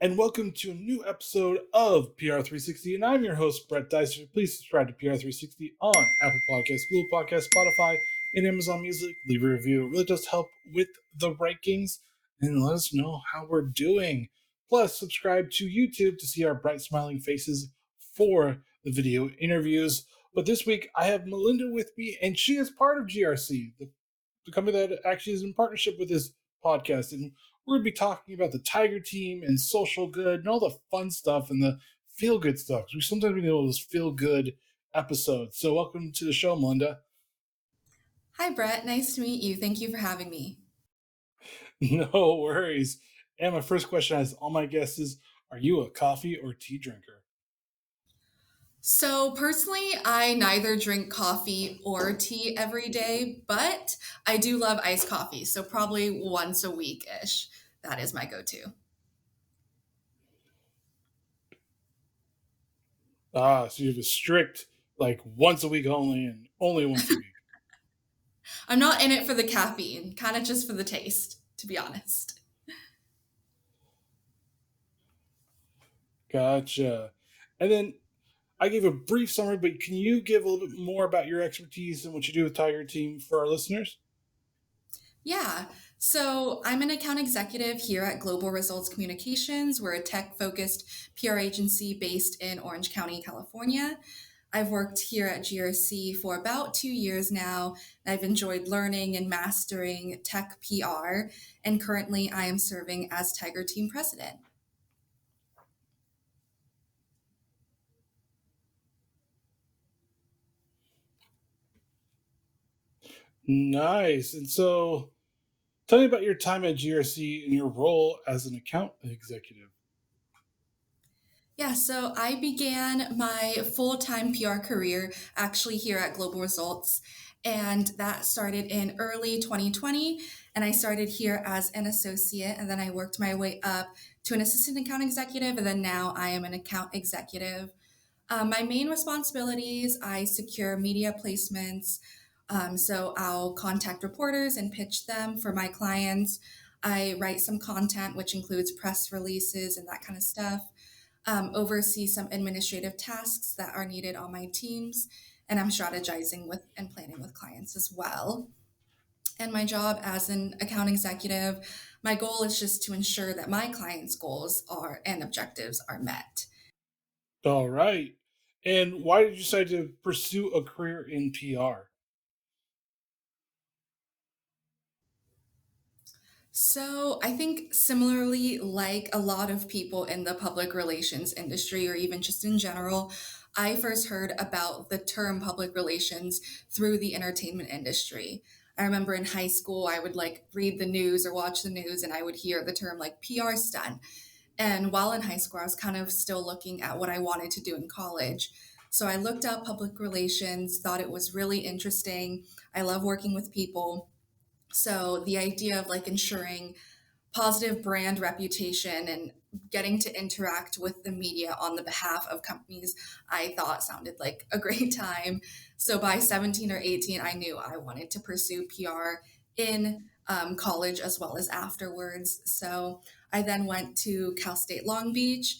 And welcome to a new episode of PR360. And I'm your host, Brett Dicer. Please subscribe to PR360 on Apple Podcasts, Google Podcasts, Spotify, and Amazon Music. Leave a review. It really does help with the rankings and let us know how we're doing. Plus, subscribe to YouTube to see our bright smiling faces for the video interviews. But this week, I have Melinda with me, and she is part of GRC, the company that actually is in partnership with this podcast. And we're going to be talking about the Tiger Team and social good and all the fun stuff and the feel good stuff. We sometimes need those feel good episodes. So, welcome to the show, Melinda. Hi, Brett. Nice to meet you. Thank you for having me. No worries. And my first question as all my guests is, are you a coffee or tea drinker? So, personally, I neither drink coffee or tea every day, but I do love iced coffee. So, probably once a week ish. That is my go to. So you have a strict, like once a week only and only once a week. I'm not in it for the caffeine, kind of just for the taste, to be honest. Gotcha. And then I gave a brief summary, but can you give a little bit more about your expertise and what you do with Tiger Team for our listeners? Yeah. So I'm an account executive here at Global Results Communications. We're a tech focused PR agency based in Orange County, California. I've worked here at GRC for about 2 years now. I've enjoyed learning and mastering tech PR, and currently I am serving as Tiger Team President. Nice. And so tell me about your time at GRC and your role as an account executive. Yeah, so I began my full time PR career actually here at Global Results, and that started in early 2020. And I started here as an associate, and then I worked my way up to an assistant account executive, and then now I am an account executive. My main responsibilities I secure media placements. So I'll contact reporters and pitch them for my clients. I write some content, which includes press releases and that kind of stuff, oversee some administrative tasks that are needed on my teams, and I'm strategizing with and planning with clients as well. And my job as an account executive, my goal is just to ensure that my clients' goals are and objectives are met. All right. And why did you decide to pursue a career in PR? So, I think similarly, like a lot of people in the public relations industry or even just in general, I first heard about the term public relations through the entertainment industry. I remember in high school, I would like read the news or watch the news and I would hear the term like PR stunt. And while in high school, I was kind of still looking at what I wanted to do in college. So I looked up public relations, thought it was really interesting. I love working with people. So the idea of like ensuring positive brand reputation and getting to interact with the media on the behalf of companies, I thought sounded like a great time. So by 17 or 18, I knew I wanted to pursue PR in college as well as afterwards. So I then went to Cal State Long Beach,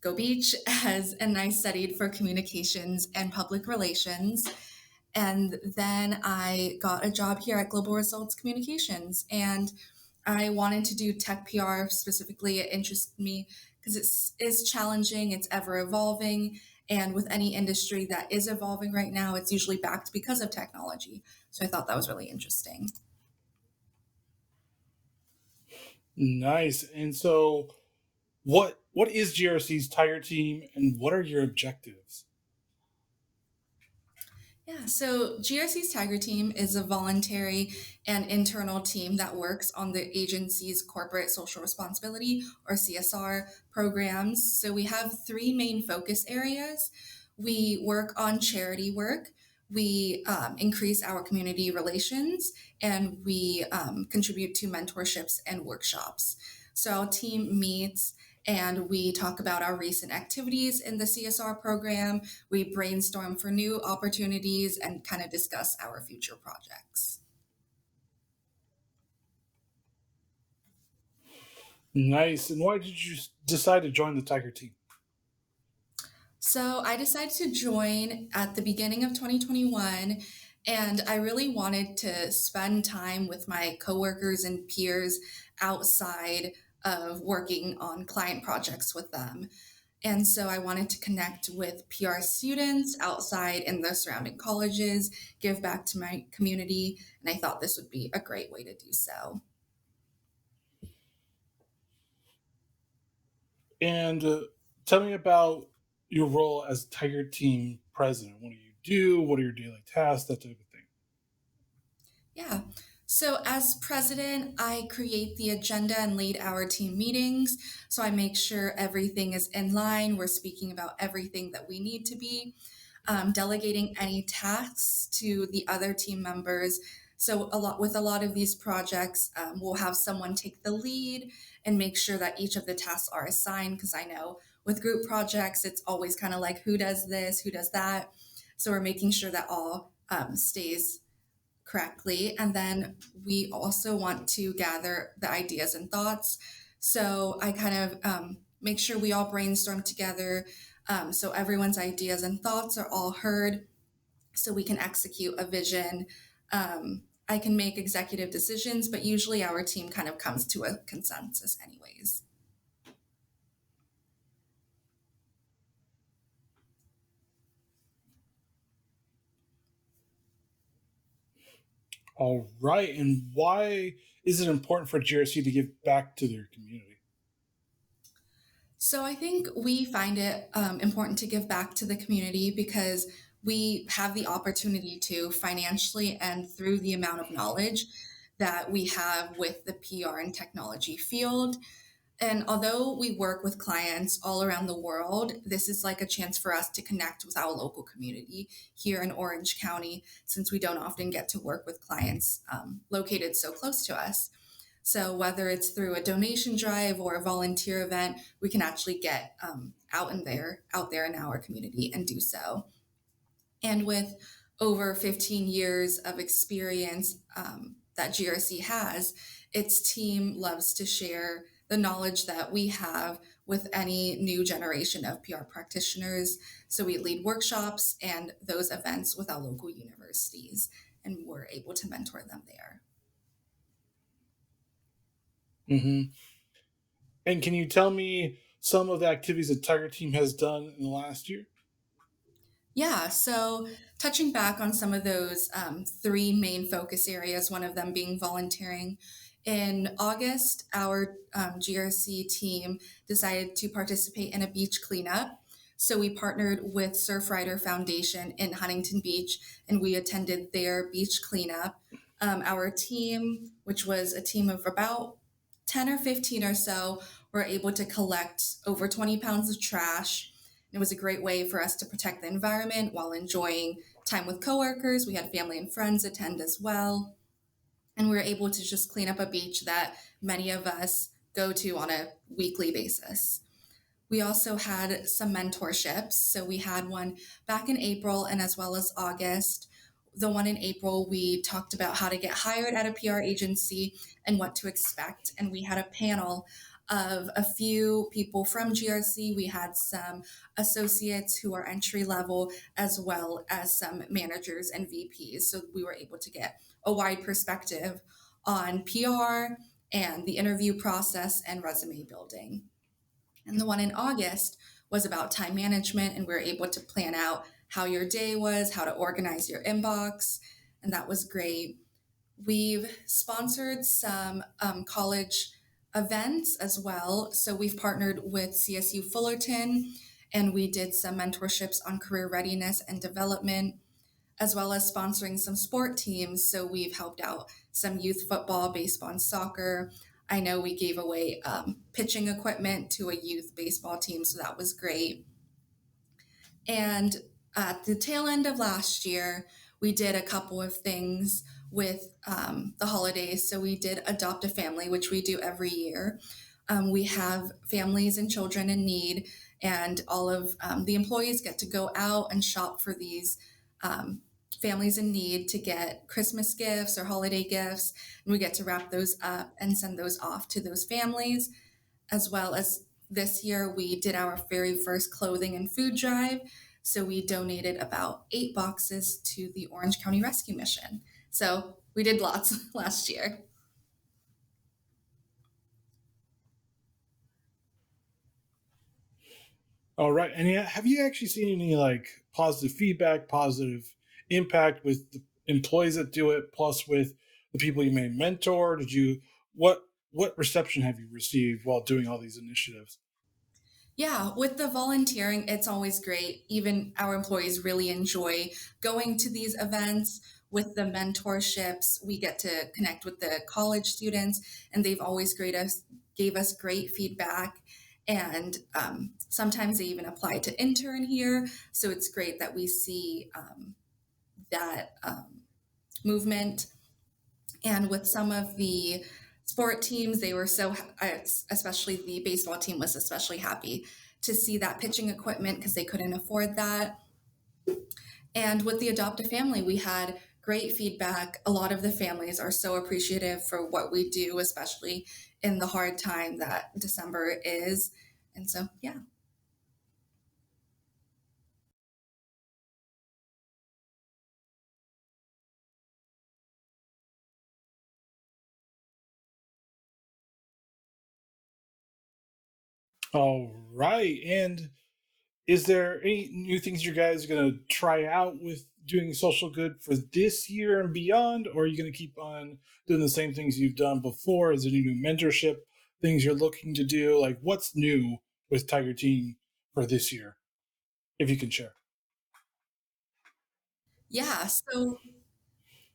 Go Beach, and I studied for communications and public relations. And then I got a job here at Global Results Communications. And I wanted to do tech PR specifically. It interested me because it's challenging, it's ever evolving. And with any industry that is evolving right now, it's usually backed because of technology. So I thought that was really interesting. Nice. And so what is GRC's Tiger Team and what are your objectives? Yeah, so GRC's Tiger Team is a voluntary and internal team that works on the agency's corporate social responsibility or CSR programs. So we have three main focus areas. We work on charity work, we increase our community relations, and we contribute to mentorships and workshops. So our team meets And we talk about our recent activities in the CSR program. We brainstorm for new opportunities and kind of discuss our future projects. Nice. And why did you decide to join the Tiger team? So I decided to join at the beginning of 2021, and I really wanted to spend time with my coworkers and peers outside of working on client projects with them. And so I wanted to connect with PR students outside in the surrounding colleges, give back to my community, and I thought this would be a great way to do so. And tell me about your role as Tiger team president. What do you do? What are your daily tasks? That type of thing. Yeah. So, as president, I create the agenda and lead our team meetings. So, I make sure everything is in line. We're speaking about everything that we need to be, delegating any tasks to the other team members. So, a lot of these projects, we'll have someone take the lead and make sure that each of the tasks are assigned. Because I know with group projects, it's always kind of like who does this, who does that. So, we're making sure that all stays correctly. And then we also want to gather the ideas and thoughts. So I kind of make sure we all brainstorm together. So everyone's ideas and thoughts are all heard so we can execute a vision. I can make executive decisions, but usually our team kind of comes to a consensus, anyways. All right. And why is it important for GRC to give back to their community? So I think we find it important to give back to the community because we have the opportunity to financially and through the amount of knowledge that we have with the PR and technology field. And although we work with clients all around the world, this is like a chance for us to connect with our local community here in Orange County, since we don't often get to work with clients located so close to us. So whether it's through a donation drive or a volunteer event, we can actually get out there in our community and do so. And with over 15 years of experience that GRC has, its team loves to share the knowledge that we have with any new generation of PR practitioners. So we lead workshops and those events with our local universities, and we're able to mentor them there. Mm-hmm. And can you tell me some of the activities the Tiger team has done in the last year? Yeah, so touching back on some of those three main focus areas, one of them being volunteering. In August, our GRC team decided to participate in a beach cleanup. So we partnered with Surfrider Foundation in Huntington Beach and we attended their beach cleanup. Our team, which was a team of about 10 or 15 or so, were able to collect over 20 pounds of trash. It was a great way for us to protect the environment while enjoying time with coworkers. We had family and friends attend as well. And we were able to just clean up a beach that many of us go to on a weekly basis. We also had some mentorships. So we had one back in April and as well as August. The one in April, we talked about how to get hired at a PR agency and what to expect. And we had a panel of a few people from GRC. We had some associates who are entry level, as well as some managers and VPs. So we were able to get a wide perspective on PR and the interview process and resume building. And the one in August was about time management, and we were able to plan out how your day was, how to organize your inbox, and that was great. We've sponsored some college events as well. So we've partnered with CSU Fullerton, and we did some mentorships on career readiness and development, as well as sponsoring some sport teams. So we've helped out some youth football, baseball, and soccer. I know we gave away pitching equipment to a youth baseball team, so that was great. And at the tail end of last year, we did a couple of things with the holidays. So we did adopt a family, which we do every year. We have families and children in need, and all of the employees get to go out and shop for these um, families in need to get Christmas gifts or holiday gifts. And we get to wrap those up and send those off to those families, as well as this year we did our very first clothing and food drive. So we donated about 8 boxes to the Orange County Rescue Mission. So we did lots last year. All right. And yeah, have you actually seen any like positive feedback, positive impact with the employees that do it, plus with the people you may mentor? What reception have you received while doing all these initiatives? Yeah, with the volunteering, it's always great. Even our employees really enjoy going to these events. With the mentorships, we get to connect with the college students, and they've always gave us great feedback. And sometimes they even apply to intern here. So it's great that we see that movement. And with some of the sport teams, they were so, especially the baseball team was especially happy to see that pitching equipment because they couldn't afford that. And with the Adopt a Family, we had great feedback. A lot of the families are so appreciative for what we do, especially in the hard time that December is. And so, yeah. All right. And is there any new things you guys are going to try out with doing social good for this year and beyond? Or are you going to keep on doing the same things you've done before? Is there any new mentorship things you're looking to do? Like, what's new with Tiger Team for this year, if you can share? Yeah. So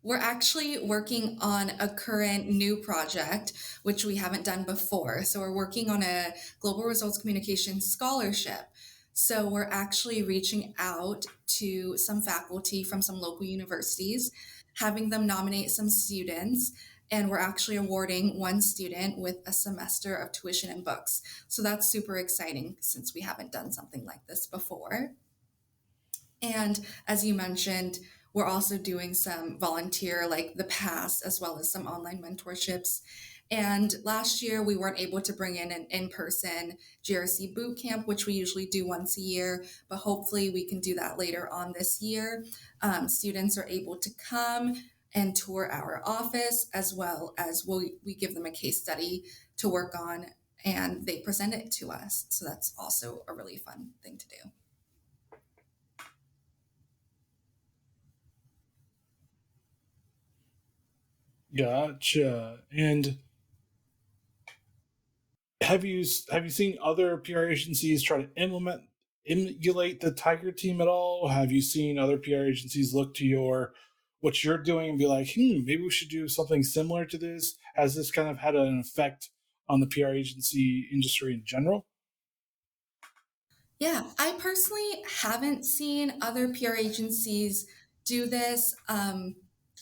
we're actually working on a current new project, which we haven't done before. So we're working on a global results communication scholarship. So we're actually reaching out to some faculty from some local universities, having them nominate some students, and we're actually awarding one student with a semester of tuition and books. So that's super exciting since we haven't done something like this before. And as you mentioned, we're also doing some volunteer, like the pass, as well as some online mentorships. And last year, we weren't able to bring in an in person GRC boot camp, which we usually do once a year, but hopefully we can do that later on this year. Students are able to come and tour our office, as well as we give them a case study to work on and they present it to us. So that's also a really fun thing to do. Gotcha. And have you seen other PR agencies try to emulate the Tiger Team at all? Have you seen other PR agencies look to your what you're doing and be like, maybe we should do something similar to this? Has this kind of had an effect on the PR agency industry in general? Yeah, I personally haven't seen other PR agencies do this.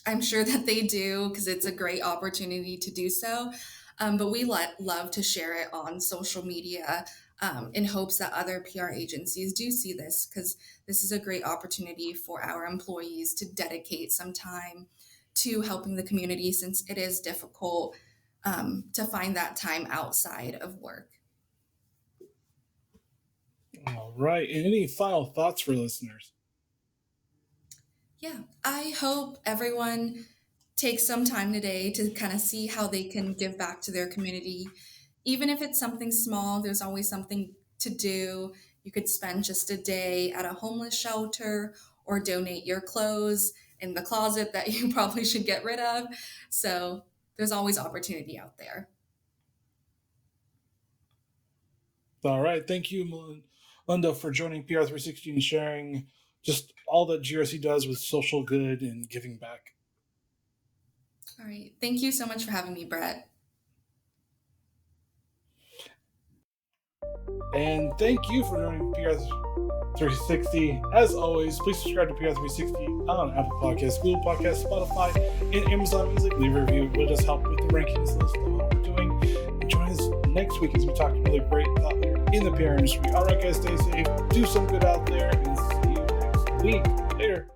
I'm sure that they do because it's a great opportunity to do so. But we love to share it on social media in hopes that other PR agencies do see this because this is a great opportunity for our employees to dedicate some time to helping the community since it is difficult to find that time outside of work. All right. And any final thoughts for listeners? Yeah, I hope everyone takes some time today to kind of see how they can give back to their community. Even if it's something small, there's always something to do. You could spend just a day at a homeless shelter or donate your clothes in the closet that you probably should get rid of. So there's always opportunity out there. All right. Thank you, Melinda, for joining PR360 and sharing just all that GRC does with social good and giving back. All right. Thank you so much for having me, Brett. And thank you for joining PR360. As always, please subscribe to PR360 on Apple Podcasts, Google Podcasts, Spotify, and Amazon Music. Leave a review. It will just help with the rankings list of what we're doing. And join us next week as we talk to another great thought leader in the PR industry. All right, guys, stay safe, do some good out there, and see you next week. Later.